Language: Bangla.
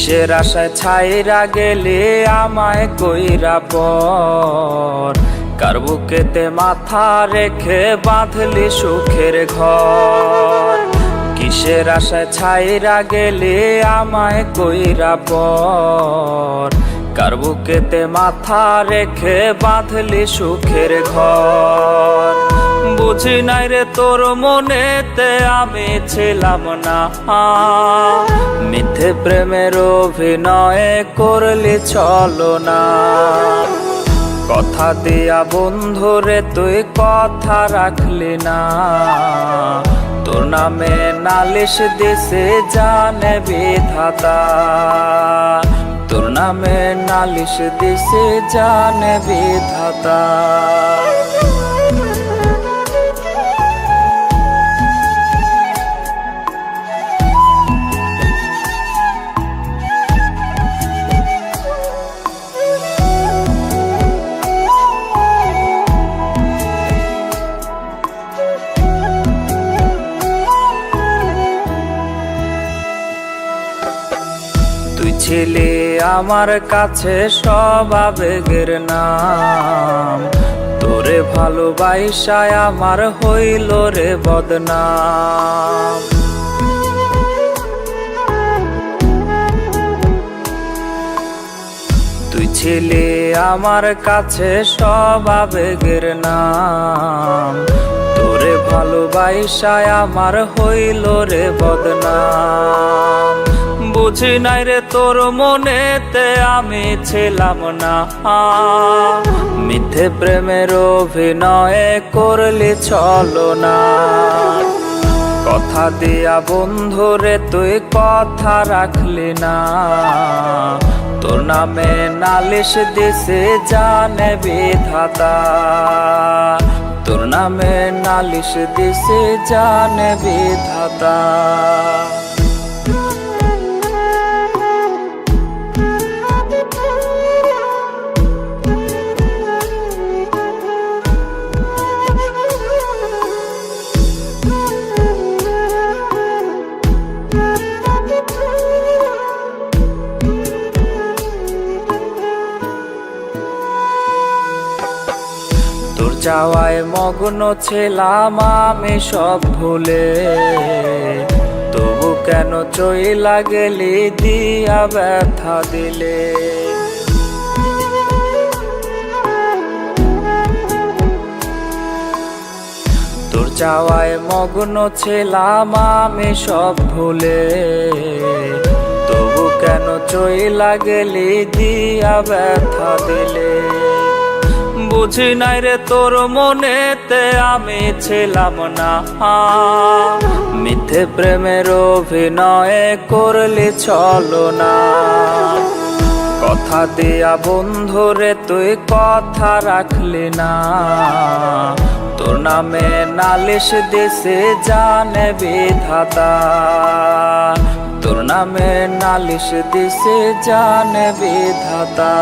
কিসের আশায় ছাইরা গেলে আমায় কইরা পর, কার বুকেতে মাথা রেখে বাঁধলি সুখের ঘর। কিসের আশায় ছাইরা গেলে আমায় কইরা পর, কার বুকেতে মাথা রেখে বাঁধলি সুখের ঘর। বুঝি নাই রে তোর মনেতে আমি ছিলাম না, মিথ্যে প্রেমের অভিনয়ে করলি ছলনা। কথা দিয়া বন্ধুরে তুই কথা রাখলি না, তোর নামে নালিশ দিছে জানে বিধাতা। তোর নামে নালিশ দিছে জানে বিধাতা। তুই ছিলি আমার কাছে সব আবেগের নাম, তোরে ভালোবাসায় আমার হইল রে বদনাম। তুই ছিলি আমার কাছে সব আবেগের নাম, তোরে ভালোবাসায় আমার হইল রে বদনাম। বুঝি নাই রে তোর মনেতে আমি ছিলাম না, মিথ্যে প্রেমের অভিনয়ে করলি ছলনা। কথা দিয়া বন্ধুরে তুই কথা রাখলি না, তোর নামে নালিশ দিছে জানে বিধাতা। তোর নামে নালিশ দিছে জানে বিধাতা। তোর চাওয়ায় মগ্ন ছিলাম আমি সব ভুলে, তবু কেন চইলা গেলি দিয়া ব্যথা দিলে। তোর চাওয়ায় মগ্ন ছিলাম আমি সব ভুলে, তবু কেন চইলা গেলি দিয়া ব্যথা দিলে। বুঝি নাই রে তোর মনেতে আমি ছিলাম না, মিথ্যে প্রেমের অভিনয়ে করলি ছলনা। কথা দিয়া বন্ধুরে তুই কথা রাখলি না, তোর নামে নালিশ দিছে জানে বিধাতা। তোর নামে নালিশ দিছে জানে বিধাতা।